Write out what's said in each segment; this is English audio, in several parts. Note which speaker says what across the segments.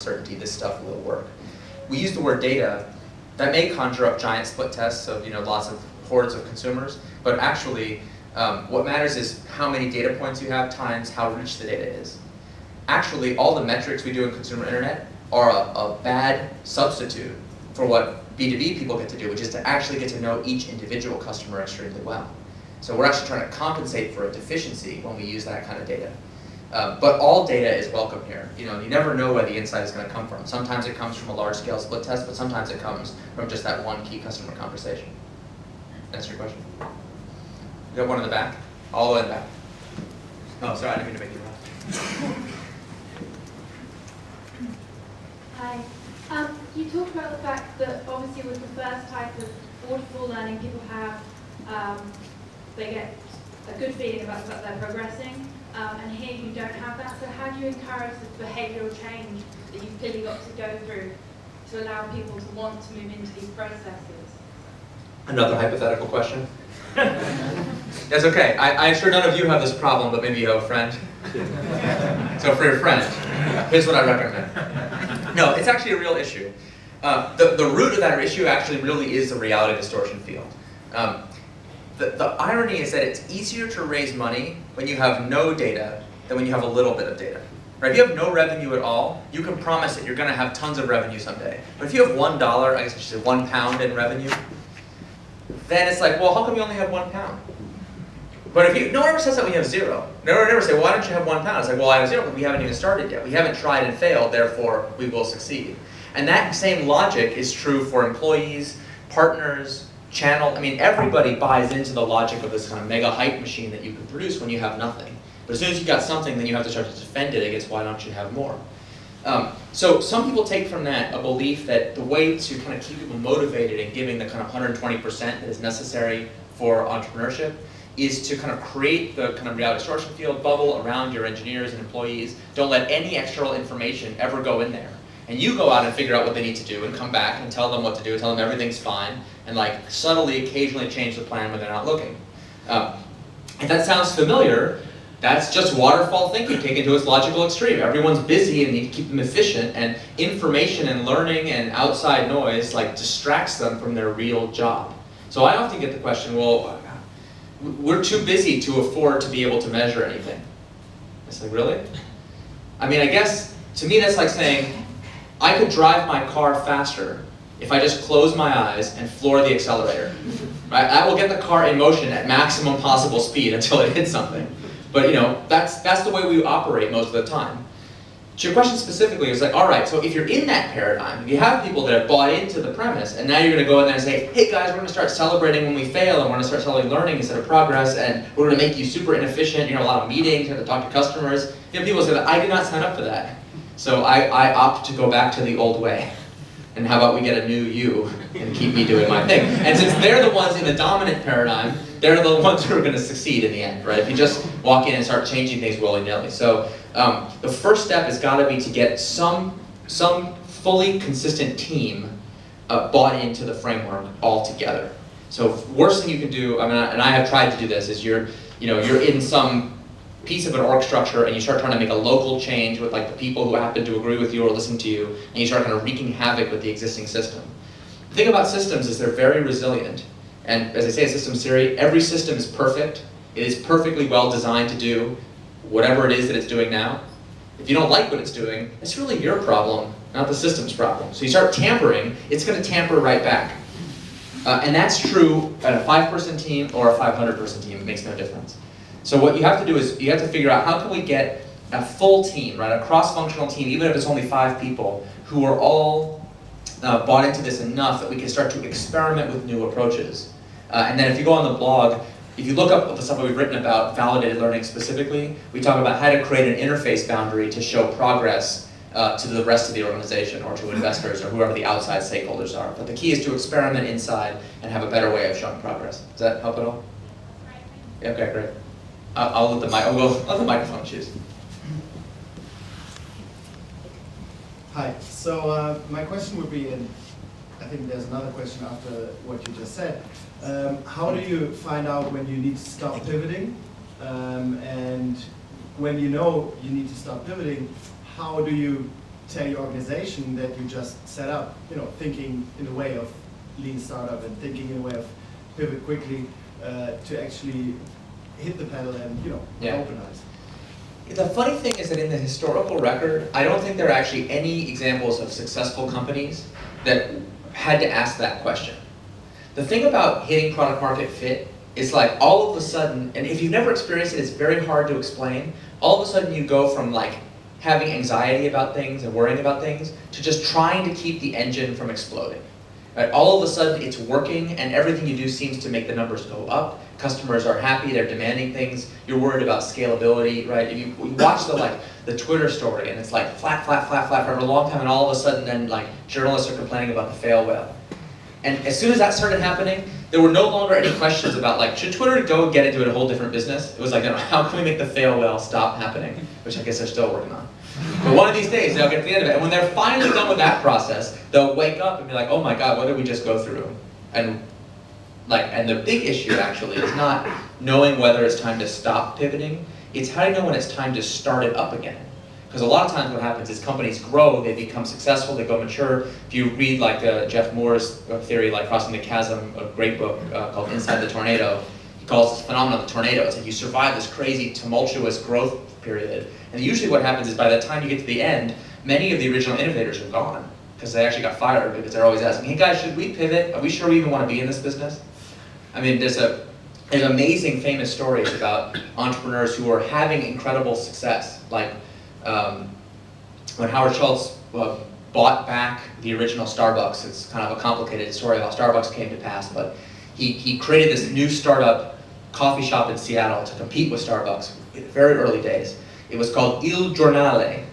Speaker 1: certainty this stuff will work. We use the word data. That may conjure up giant split tests of lots of hordes of consumers, but actually what matters is how many data points you have times how rich the data is. Actually, all the metrics we do in consumer internet are a bad substitute for what B2B people get to do, which is to actually get to know each individual customer extremely well. So we're actually trying to compensate for a deficiency when we use that kind of data. But all data is welcome here. You never know where the insight is going to come from. Sometimes it comes from a large-scale split test, but sometimes it comes from just that one key customer conversation. Answer your question? You got one in the back? All the way in the back. Oh, sorry, I didn't mean to make you laugh.
Speaker 2: Hi. You talked about the fact that obviously with the first type of waterfall learning, people have, they get a good feeling about that they're progressing, and here you don't have that. So how do you encourage the behavioural change that you've clearly got to go through to allow people to want to move into these processes?
Speaker 1: Another hypothetical question. That's okay. I'm sure none of you have this problem, but maybe you have a friend. So for your friend, here's what I recommend. No, it's actually a real issue. The root of that issue actually really is the reality distortion field. The irony is that it's easier to raise money when you have no data than when you have a little bit of data. Right? If you have no revenue at all, you can promise that you're going to have tons of revenue someday. But if you have $1, I guess I should say £1 in revenue, then it's like, well, how come you only have £1? But no one ever says that when you have zero. No one ever say, well, why don't you have £1? It's like, well, I have zero, but we haven't even started yet. We haven't tried and failed, therefore we will succeed. And that same logic is true for employees, partners, channel. I mean, everybody buys into the logic of this kind of mega hype machine that you can produce when you have nothing. But as soon as you got something, then you have to start to defend it against why don't you have more. So some people take from that a belief that the way to kind of keep people motivated and giving the kind of 120% that is necessary for entrepreneurship is to kind of create the kind of reality distortion field bubble around your engineers and employees. Don't let any external information ever go in there. And you go out and figure out what they need to do and come back and tell them what to do, tell them everything's fine, and like subtly occasionally change the plan when they're not looking. If that sounds familiar, that's just waterfall thinking taken to its logical extreme. Everyone's busy and you need to keep them efficient, and information and learning and outside noise like distracts them from their real job. So I often get the question, well, we're too busy to afford to be able to measure anything. It's like, really? I mean, I guess, to me that's like saying, I could drive my car faster if I just close my eyes and floor the accelerator. Right? I will get the car in motion at maximum possible speed until it hits something. But that's the way we operate most of the time. So your question specifically is like, all right, so if you're in that paradigm, if you have people that have bought into the premise, and now you're going to go in there and say, hey guys, we're going to start celebrating when we fail, and we're going to start celebrating learning instead of progress, and we're going to make you super inefficient, a lot of meetings, you have to talk to customers. People say that I did not sign up for that. So I opt to go back to the old way. And how about we get a new you and keep me doing my thing? And since they're the ones in the dominant paradigm, they're the ones who are going to succeed in the end, right? If you just walk in and start changing things willy-nilly. So the first step has got to be to get some fully consistent team bought into the framework altogether. So worst thing you can do, and I have tried to do this, is you're in some piece of an org structure and you start trying to make a local change with like the people who happen to agree with you or listen to you, and you start kind of wreaking havoc with the existing system. The thing about systems is they're very resilient. And as I say in systems theory, every system is perfect. It is perfectly well designed to do whatever it is that it's doing now. If you don't like what it's doing, it's really your problem, not the system's problem. So you start tampering, it's going to tamper right back. And that's true at a 5-person team or a 500-person team. It makes no difference. So what you have to do is you have to figure out how can we get a full team, right, a cross-functional team, even if it's only 5 people, who are all bought into this enough that we can start to experiment with new approaches. And then if you go on the blog, if you look up the stuff that we've written about validated learning specifically, we talk about how to create an interface boundary to show progress to the rest of the organization or to investors or whoever the outside stakeholders are. But the key is to experiment inside and have a better way of showing progress. Does that help at all? Yeah, okay, great. I'll let the microphone choose.
Speaker 3: Hi. So my question would be, and I think there's another question after what you just said. How do you find out when you need to stop pivoting? And when you know you need to stop pivoting, how do you tell your organization that you just set up, thinking in the way of lean startup and thinking in a way of pivot quickly to actually hit the pedal and open eyes?
Speaker 1: The funny thing is that in the historical record, I don't think there are actually any examples of successful companies that had to ask that question. The thing about hitting product market fit is like all of a sudden, and if you've never experienced it, it's very hard to explain. All of a sudden you go from like having anxiety about things and worrying about things to just trying to keep the engine from exploding. Right? All of a sudden it's working and everything you do seems to make the numbers go up. Customers are happy, they're demanding things. You're worried about scalability, right? If you watch the Twitter story and it's like flat for a long time, and all of a sudden then like journalists are complaining about the fail whale. And as soon as that started happening, there were no longer any questions about like, should Twitter go get into a whole different business? It was like, how can we make the fail whale stop happening? Which I guess they're still working on. But one of these days, they'll get to the end of it. And when they're finally done with that process, they'll wake up and be like, oh my God, what did we just go through? And the big issue actually is not knowing whether it's time to stop pivoting. It's how do you know when it's time to start it up again? Because a lot of times what happens is companies grow, they become successful, they go mature. If you read like Jeff Moore's theory, like Crossing the Chasm, a great book called Inside the Tornado, he calls this phenomenon the tornado. It's like you survive this crazy, tumultuous growth period. And usually what happens is by the time you get to the end, many of the original innovators are gone because they actually got fired because they're always asking, hey guys, should we pivot? Are we sure we even want to be in this business? I mean, there's amazing famous stories about entrepreneurs who are having incredible success. Like when Howard Schultz bought back the original Starbucks, it's kind of a complicated story how Starbucks came to pass, but he created this new startup coffee shop in Seattle to compete with Starbucks in very early days. It was called Il Giornale,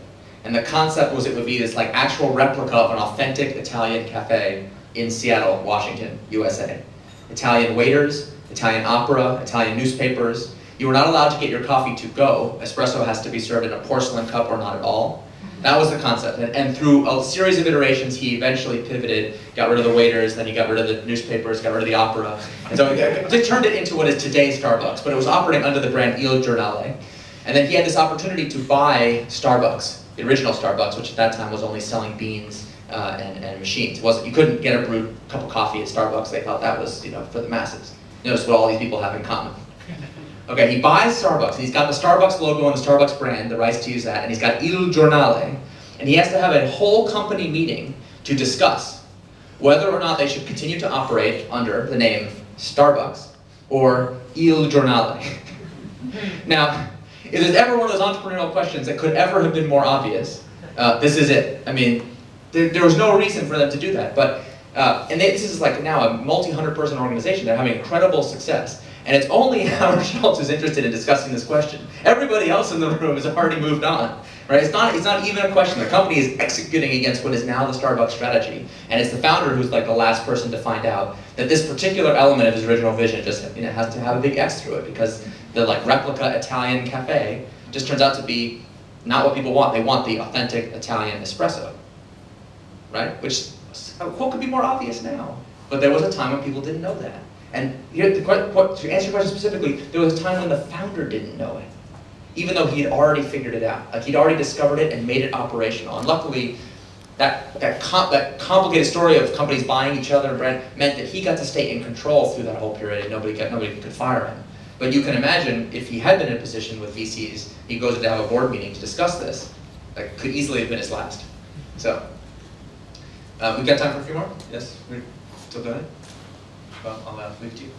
Speaker 1: and the concept was it would be this like actual replica of an authentic Italian cafe in Seattle, Washington, USA. Italian waiters, Italian opera, Italian newspapers. You were not allowed to get your coffee to go. Espresso has to be served in a porcelain cup or not at all. That was the concept. And through a series of iterations, he eventually pivoted, got rid of the waiters, then he got rid of the newspapers, got rid of the opera. And so he turned it into what is today's Starbucks, but it was operating under the brand Il Giornale. And then he had this opportunity to buy Starbucks, the original Starbucks, which at that time was only selling beans and machines. It wasn't, you couldn't get a brewed cup of coffee at Starbucks. They thought that was for the masses. Notice what all these people have in common. Okay, he buys Starbucks, and he's got the Starbucks logo and the Starbucks brand, the rights to use that, and he's got Il Giornale, and he has to have a whole company meeting to discuss whether or not they should continue to operate under the name Starbucks or Il Giornale. Now, if there's ever one of those entrepreneurial questions that could ever have been more obvious, this is it. I mean, there was no reason for them to do that, but this is like now a multi-100-person organization. They're having incredible success. And it's only Howard Schultz who's interested in discussing this question. Everybody else in the room has already moved on, right? It's not even a question. The company is executing against what is now the Starbucks strategy. And it's the founder who's like the last person to find out that this particular element of his original vision just has to have a big X through it, because the like replica Italian cafe just turns out to be not what people want. They want the authentic Italian espresso, right? Which, what could be more obvious now? But there was a time when people didn't know that. And here, to answer your question specifically, there was a time when the founder didn't know it, even though he had already figured it out. Like he'd already discovered it and made it operational. And luckily, that complicated story of companies buying each other and brand meant that he got to stay in control through that whole period, and nobody could fire him. But you can imagine if he had been in a position with VCs, he goes to have a board meeting to discuss this. That could easily have been his last. So, we've got time for a few more? Yes, we're still doing it? Well, I'll leave it to you.